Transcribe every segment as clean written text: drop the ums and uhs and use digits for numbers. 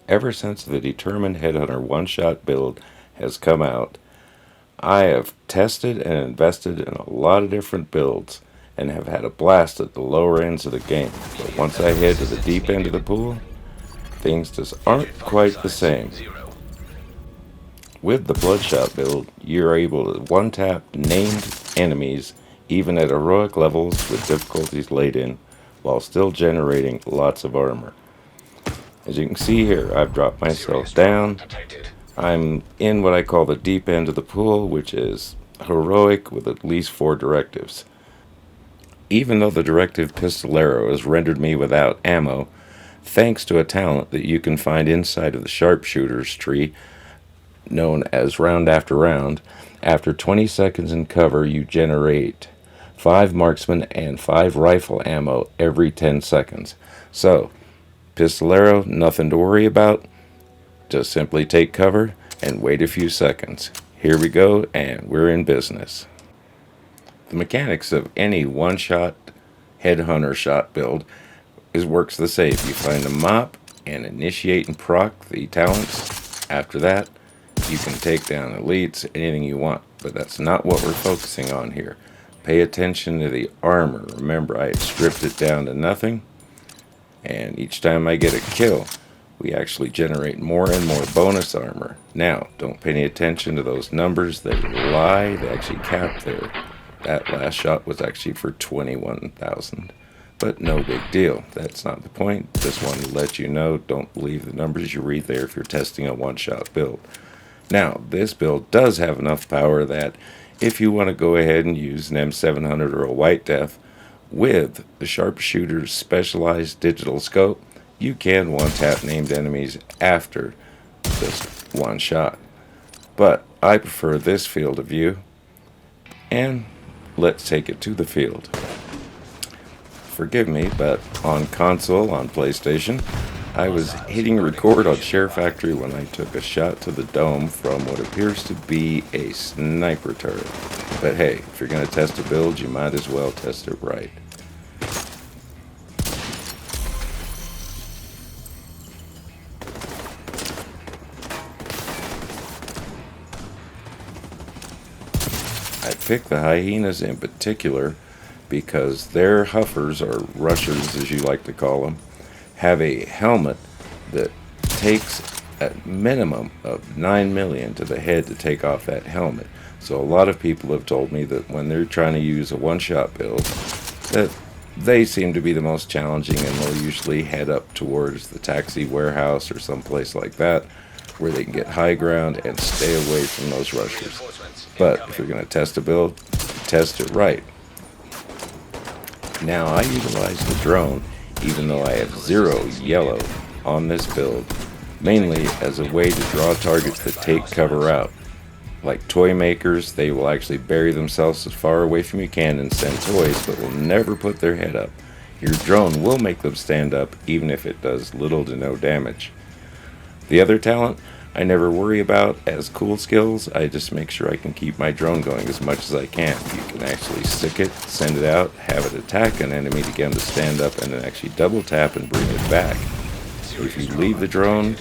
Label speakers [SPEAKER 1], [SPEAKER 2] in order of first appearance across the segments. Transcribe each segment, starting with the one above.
[SPEAKER 1] Ever since the Determined Headhunter one-shot build has come out, I have tested and invested in a lot of different builds and have had a blast at the lower ends of the game. But once I head to the deep end of the pool, things just aren't quite the same. With the Bloodshot build, you're able to one-tap named enemies even at heroic levels with difficulties laid in, while still generating lots of armor. As you can see here, I've dropped myself down. I'm in what I call the deep end of the pool, which is heroic with at least 4 directives. Even though the directive Pistolero has rendered me without ammo, thanks to a talent that you can find inside of the sharpshooter's tree, known as round after 20 seconds in cover, you generate 5 marksman and 5 rifle ammo every 10 seconds. So, Pistolero, nothing to worry about. Just simply take cover and wait a few seconds. Here we go, and we're in business. The mechanics of any one-shot headhunter shot build works the same. You find a mop and initiate and proc the talents. After that, you can take down elites, anything you want, but that's not what we're focusing on here. Pay attention to the armor. Remember, I had stripped it down to nothing, and each time I get a kill, we actually generate more and more bonus armor. Now, don't pay any attention to those numbers. They lie. They actually cap there. That last shot was actually for 21,000. But no big deal. That's not the point. Just wanted to let you know, don't believe the numbers you read there if you're testing a one-shot build. Now, this build does have enough power that if you want to go ahead and use an M700 or a White Death with the sharpshooter's specialized digital scope, you can one-tap named enemies after just one shot. But I prefer this field of view, and let's take it to the field. Forgive me, but on console, on PlayStation, I was hitting record on Share Factory when I took a shot to the dome from what appears to be a sniper turret. But hey, if you're going to test a build, you might as well test it right. I picked the hyenas in particular because their huffers, or rushers as you like to call them, have a helmet that takes a minimum of 9 million to the head to take off that helmet. So a lot of people have told me that when they're trying to use a one-shot build, that they seem to be the most challenging, and they'll usually head up towards the taxi warehouse or someplace like that where they can get high ground and stay away from those rushers. But if you're going to test a build, test it right. Now, I utilize the drone, even though I have 0 yellow on this build, mainly as a way to draw targets that take cover out. Like toy makers, they will actually bury themselves as far away from you can and send toys, but will never put their head up. Your drone will make them stand up, even if it does little to no damage. The other talent I never worry about as cool skills. I just make sure I can keep my drone going as much as I can. You can actually stick it, send it out, have it attack an enemy to get them to stand up, and then actually double tap and bring it back. If you leave the drone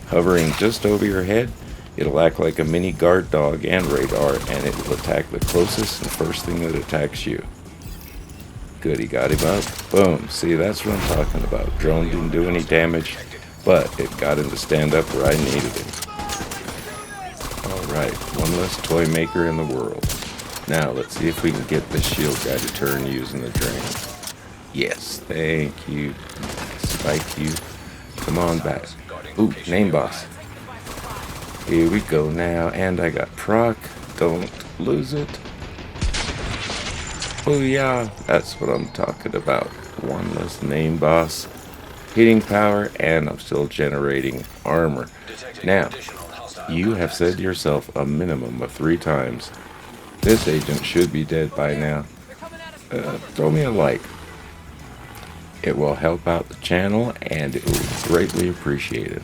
[SPEAKER 1] hovering just over your head, it'll act like a mini guard dog and radar, and it will attack the closest and first thing that attacks you. Good, he got him up. Boom. See, that's what I'm talking about. Drone didn't do any damage, but it got him to stand up where I needed him. Alright, one less toy maker in the world. Now, let's see if we can get this shield guy to turn using the drain. Yes, thank you. Spike you. Come on back. Ooh, name boss. Here we go now, and I got proc. Don't lose it. Oh yeah, that's what I'm talking about. One less name boss. Hitting power, and I'm still generating armor. Now, you have said to yourself a minimum of 3 times, this agent should be dead by now. Throw me a like. It will help out the channel, and it will be greatly appreciated.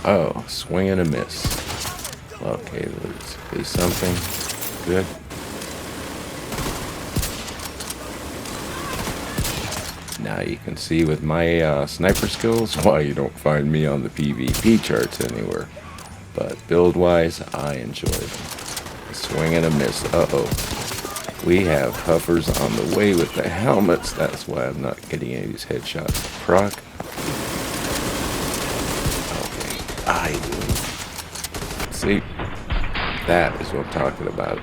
[SPEAKER 1] Oh, swing and a miss. Okay, let's do something good. Now you can see with my sniper skills why you don't find me on the PvP charts anywhere. But build-wise, I enjoy them. Swing and a miss. Uh-oh. We have huffers on the way with the helmets. That's why I'm not getting any of these headshots to proc. Okay, I do. See, that is what I'm talking about.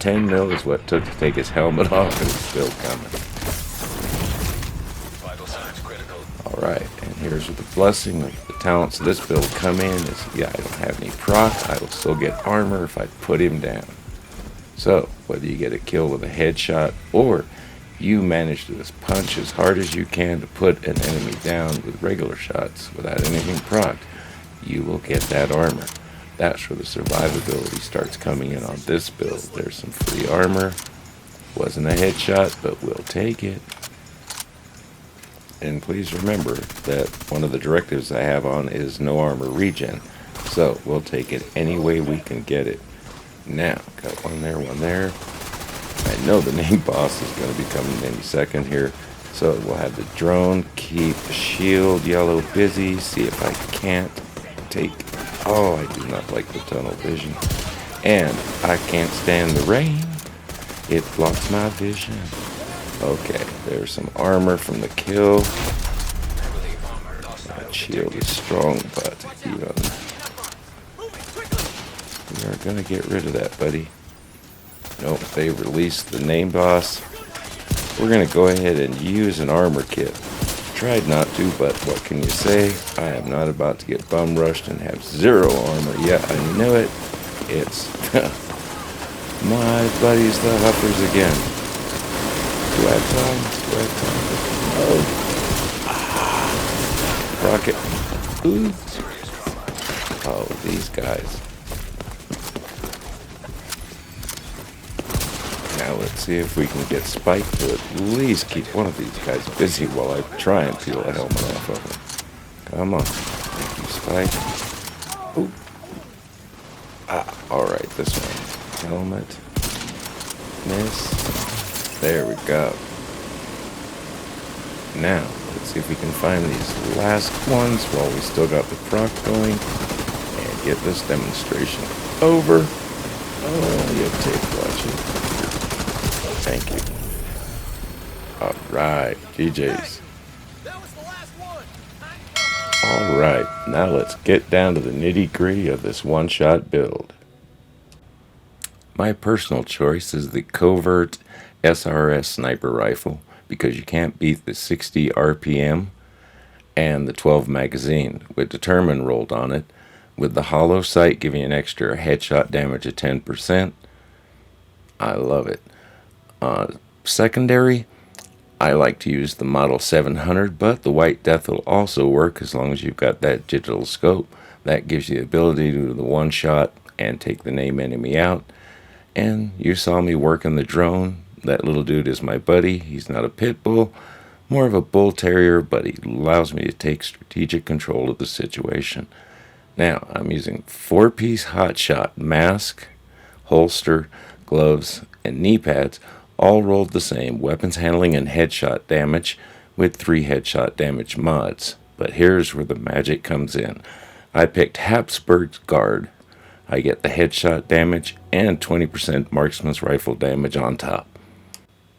[SPEAKER 1] 10 mil is what it took to take his helmet off, and it's still coming. Alright, and here's with the blessing of the talents of this build come in is, yeah, I don't have any proc, I will still get armor if I put him down. So, whether you get a kill with a headshot, or you manage to just punch as hard as you can to put an enemy down with regular shots without anything proc, you will get that armor. That's where the survivability starts coming in on this build. There's some free armor. Wasn't a headshot, but we'll take it. And please remember that one of the directives I have on is no armor regen. So we'll take it any way we can get it. Now, got one there, one there. I know the name boss is going to be coming any second here. So we'll have the drone, keep the shield yellow busy, see if I can't take... Oh, I do not like the tunnel vision. And I can't stand the rain. It blocks my vision. Okay, there's some armor from the kill. That shield is strong, but even... We are going to get rid of that, buddy. Nope, they released the name boss. We're going to go ahead and use an armor kit. Tried not to, but what can you say? I am not about to get bum rushed and have zero armor. Yeah, I knew it. It's my buddies, the Huffers again. Do I have time? Do I have time? Oh. Rocket. Ooh. Oh, these guys. Now let's see if we can get Spike to at least keep one of these guys busy while I try and peel a helmet off of him. Come on. Thank you, Spike. Ooh. Alright, this one. Helmet. Miss. There we go. Now, let's see if we can find these last ones while we still got the proc going. And get this demonstration over. Oh, you take watching. Thank you. Alright, GJ's. Alright, now let's get down to the nitty-gritty of this one-shot build. My personal choice is the Covert SRS sniper rifle because you can't beat the 60 RPM and the 12 magazine with Determine rolled on it, with the hollow sight giving an extra headshot damage of 10%. I love it. Secondary, I like to use the Model 700, but the White Death will also work as long as you've got that digital scope. That gives you the ability to do the one shot and take the name enemy out. And you saw me working the drone. That little dude is my buddy. He's not a pit bull, more of a bull terrier, but he allows me to take strategic control of the situation. Now, I'm using 4-piece Hotshot mask, holster, gloves, and knee pads, all rolled the same, weapons handling and headshot damage, with 3 headshot damage mods. But here's where the magic comes in. I picked Habsburg Guard. I get the headshot damage and 20% marksman's rifle damage on top.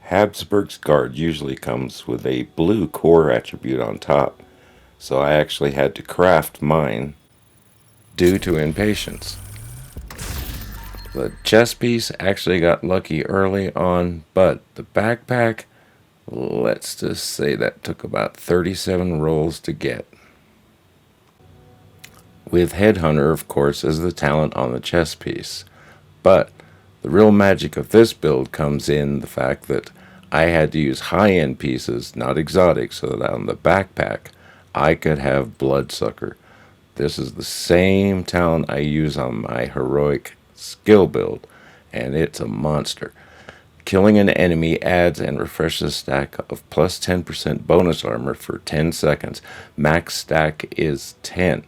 [SPEAKER 1] Habsburg's Guard usually comes with a blue core attribute on top, so I actually had to craft mine due to impatience. The chest piece actually got lucky early on, but the backpack, let's just say that took about 37 rolls to get. With Headhunter, of course, as the talent on the chest piece. But the real magic of this build comes in the fact that I had to use high-end pieces, not exotic, so that on the backpack I could have Bloodsucker. This is the same talent I use on my heroic skill build, and it's a monster. Killing an enemy adds and refreshes a stack of plus 10% bonus armor for 10 seconds. Max stack is 10.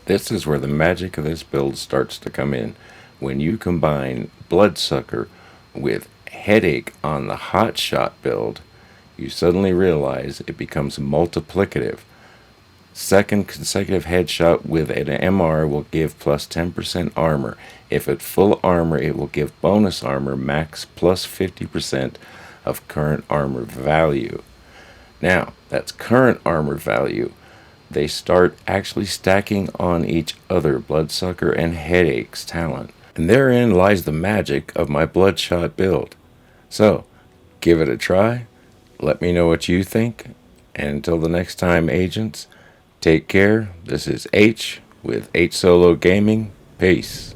[SPEAKER 1] This is where the magic of this build starts to come in. When you combine Bloodsucker with Headache on the Hotshot build, you suddenly realize it becomes multiplicative. Second consecutive headshot with an MR will give plus 10% armor. If at full armor, it will give bonus armor max plus 50% of current armor value. Now, that's current armor value. They start actually stacking on each other, Bloodsucker and Headache's talent. And therein lies the magic of my Bloodshot build. So, give it a try. Let me know what you think. And until the next time, agents, take care. This is H with H Solo Gaming. Peace.